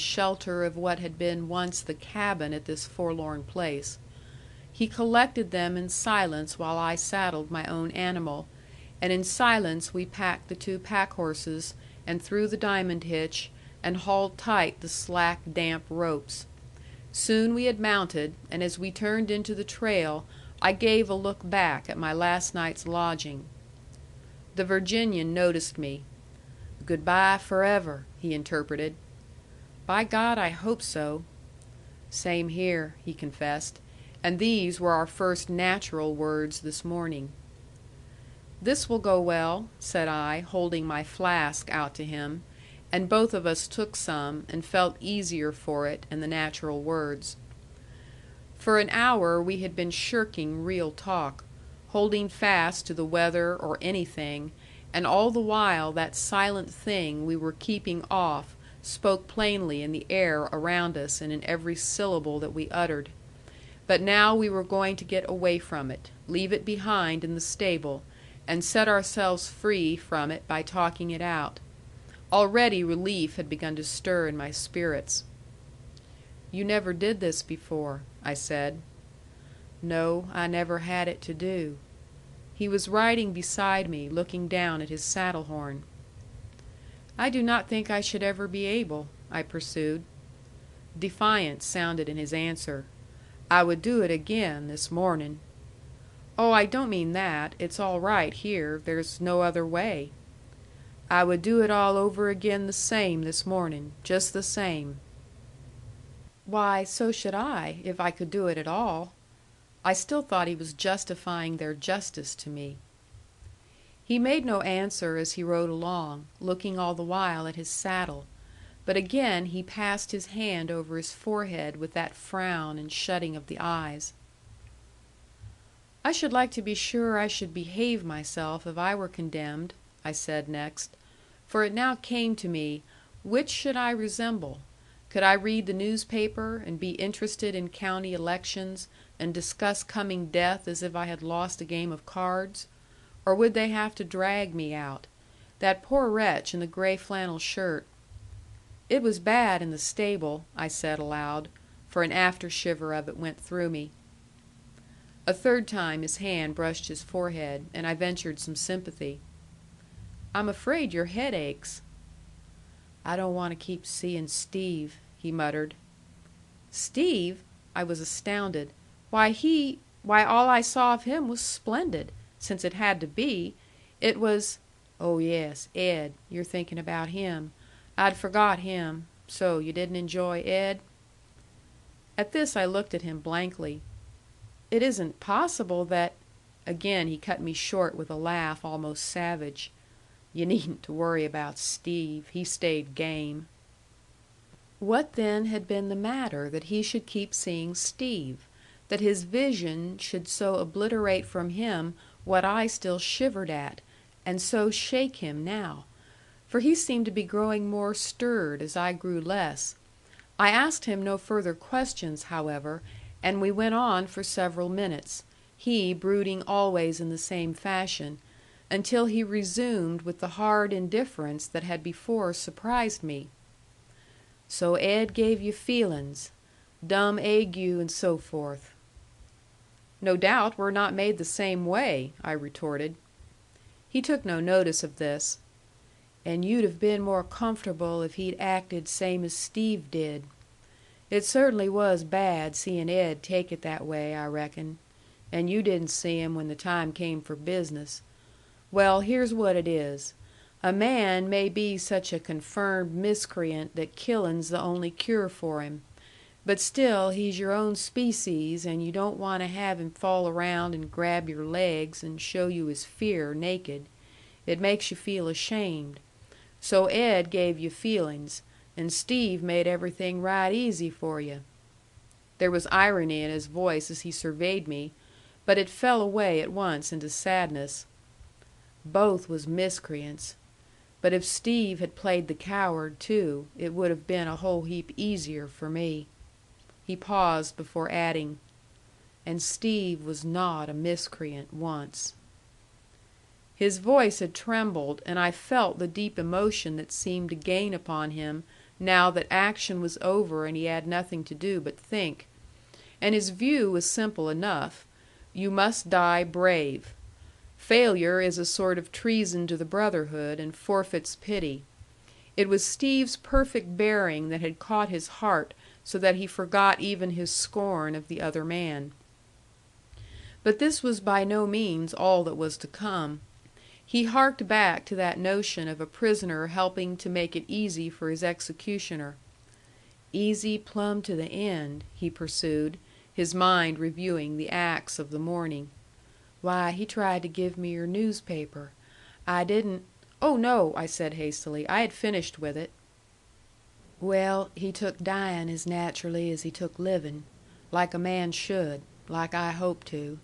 shelter of what had been once the cabin at this forlorn place. He collected them in silence while I saddled my own animal, and in silence we packed the two pack horses, and threw the diamond hitch, and hauled tight the slack, damp ropes. Soon we had mounted, and as we turned into the trail I gave a look back at my last night's lodging. The Virginian noticed me. "Good by forever," he interpreted. "By God, I hope so." "Same here," he confessed. And these were our first natural words this morning. "This will go well," said I, holding my flask out to him, and both of us took some, and felt easier for it and the natural words. For an hour we had been shirking real talk, holding fast to the weather or anything, and all the while that silent thing we were keeping off spoke plainly in the air around us and in every syllable that we uttered. But now we were going to get away from it, leave it behind in the stable, and set ourselves free from it by talking it out. Already relief had begun to stir in my spirits. "You never did this before," I said. "No, I never had it to do." He was riding beside me, looking down at his saddle horn. "I do not think I should ever be able," I pursued. Defiance sounded in his answer. "I would do it again this morning." "Oh, I don't mean that. It's all right here. There's no other way." "I would do it all over again the same this morning. Just the same." "Why, so should I, if I could do it at all." I still thought he was justifying their justice to me. He made no answer as he rode along, looking all the while at his saddle. But again he passed his hand over his forehead with that frown and shutting of the eyes. "I should like to be sure I should behave myself if I were condemned," I said next. For it now came to me, which should I resemble? Could I read the newspaper, and be interested in county elections, and discuss coming death as if I had lost a game of cards? Or would they have to drag me out? That poor wretch in the gray flannel shirt. "It was bad in the stable," I said aloud, for an after shiver of it went through me. A third time his hand brushed his forehead, and I ventured some sympathy. "I'm afraid your head aches." "I don't want to keep seeing Steve," he muttered. "Steve?" I was astounded. Why, all I saw of him was splendid, since it had to be. It was Oh, yes, Ed. You're thinking about him. I'd forgot him. So you didn't enjoy Ed?" At this I looked at him blankly. "It isn't possible that—" Again he cut me short with a laugh almost savage. "You needn't to worry about Steve. He stayed game." What then had been the matter that he should keep seeing Steve? That his vision should so obliterate from him what I still shivered at, and so shake him now? For he seemed to be growing more stirred as I grew less. I asked him no further questions, however, and we went on for several minutes, he brooding always in the same fashion, until he resumed with the hard indifference that had before surprised me. "So Ed gave you feelin's. Dumb ague and so forth." "No doubt we're not made the same way," I retorted. He took no notice of this. "And you'd have been more comfortable if he'd acted same as Steve did. It certainly was bad seeing Ed take it that way, I reckon. And you didn't see him when the time came for business. Well, here's what it is. A man may be such a confirmed miscreant that killing's the only cure for him. But still he's your own species, and you don't want to have him fall around and grab your legs and show you his fear naked. It makes you feel ashamed. So Ed gave you feelings, and Steve made everything right easy for you." There was irony in his voice as he surveyed me, but it fell away at once into sadness. "Both was miscreants. But if Steve had played the coward, too, it would have been a whole heap easier for me." He paused before adding, "And Steve was not a miscreant once." His voice had trembled, and I felt the deep emotion that seemed to gain upon him now that action was over and he had nothing to do but think. And his view was simple enough. You must die brave. Failure is a sort of treason to the brotherhood and forfeits pity. It was Steve's perfect bearing that had caught his heart so that he forgot even his scorn of the other man. But this was by no means all that was to come. He harked back to that notion of a prisoner helping to make it easy for his executioner. "Easy plumb to the end," he pursued, his mind reviewing the acts of the morning. "Why, he tried to give me your newspaper. I didn't—" "Oh, no," I said hastily. I had finished with it. "Well, he took dying as naturally as he took living. Like a man should. Like I hope to."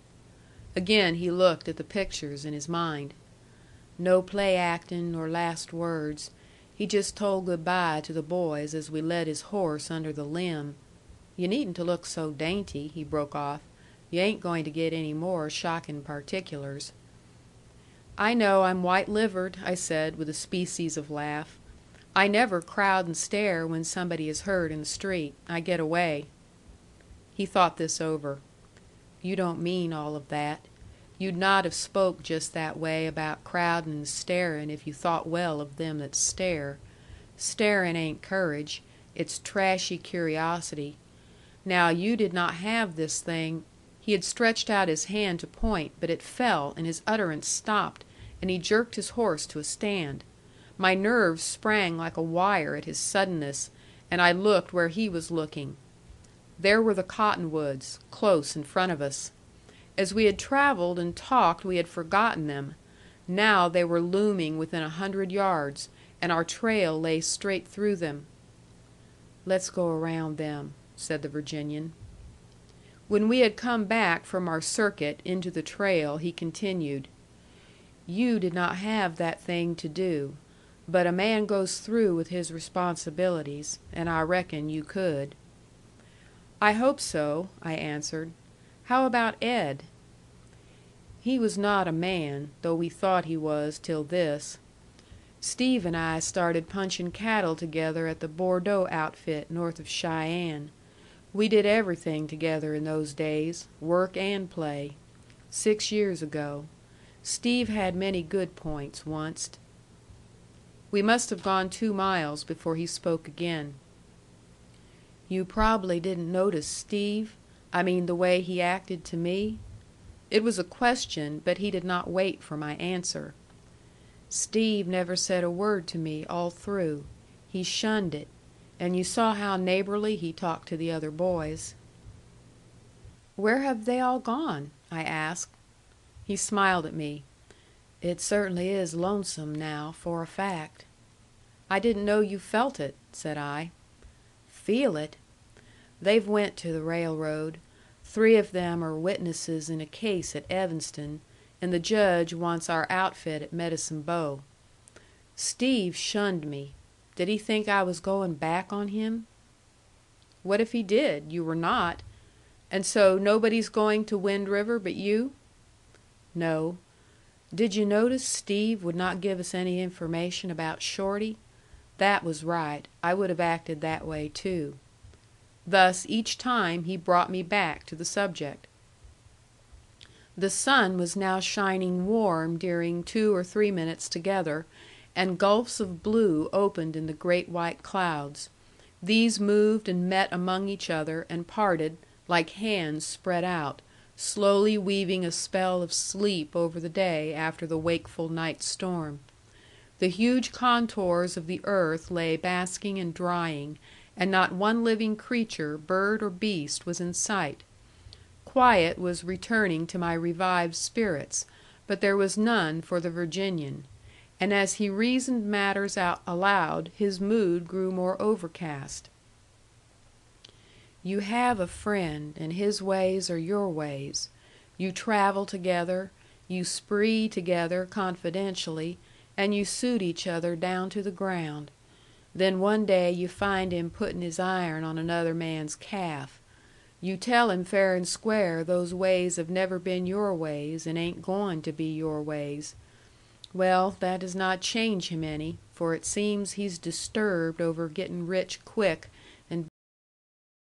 Again he looked at the pictures in his mind. "No play acting nor last words. He just told good by to the boys as we led his horse under the limb. You needn't to look so dainty," he broke off. "You ain't going to get any more shocking particulars." "I know I'm white-livered," I said, with a species of laugh. "I never crowd and stare when somebody is hurt in the street. I get away." He thought this over. "You don't mean all of that. You'd not have spoke just that way about crowding and staring if you thought well of them that stare. Staring ain't courage. It's trashy curiosity. Now you did not have this thing—" He had stretched out his hand to point, but it fell, and his utterance stopped, and he jerked his horse to a stand. My nerves sprang like a wire at his suddenness, and I looked where he was looking. There were the Cottonwoods, close in front of us. As we had traveled and talked we had forgotten them. Now they were looming within 100 yards, and our trail lay straight through them. "Let's go around them," said the Virginian. When we had come back from our circuit into the trail, he continued, "You did not have that thing to do. But a man goes through with his responsibilities, and I reckon you could." "I hope so," I answered. "How about Ed?" "He was not a man, though we thought he was till this. Steve and I started punching cattle together at the Bordeaux outfit north of Cheyenne. We did everything together in those days, work and play. 6 years ago. Steve had many good points onced." We must have gone 2 miles before he spoke again. "You probably didn't notice Steve? I mean the way he acted to me?" It was a question, but he did not wait for my answer. "Steve never said a word to me all through. He shunned it. And you saw how neighborly he talked to the other boys." "Where have they all gone?" I asked. He smiled at me. "It certainly is lonesome now, for a fact." "I didn't know you felt it," said I. "Feel it? They've went to the railroad. 3 of them are witnesses in a case at Evanston, and the judge wants our outfit at Medicine Bow. Steve shunned me. Did he think I was going back on him?" "What if he did? You were not. And so nobody's going to Wind River but you?" "No. Did you notice Steve would not give us any information about Shorty? That was right. I would have acted that way too." Thus each time he brought me back to the subject. The sun was now shining warm during 2 or 3 minutes together, and gulfs of blue opened in the great white clouds. These moved and met among each other and parted, like hands spread out, slowly weaving a spell of sleep over the day after the wakeful night storm. The huge contours of the earth lay basking and drying, and not one living creature, bird or beast, was in sight. Quiet was returning to my revived spirits, but there was none for the Virginian. And as he reasoned matters out aloud, his mood grew more overcast. "You have a friend, and his ways are your ways. You travel together, you spree together confidentially, and you suit each other down to the ground. Then one day you find him putting his iron on another man's calf. You tell him fair and square those ways have never been your ways and ain't going to be your ways. Well, that does not change him any, for it seems he's disturbed over getting rich quick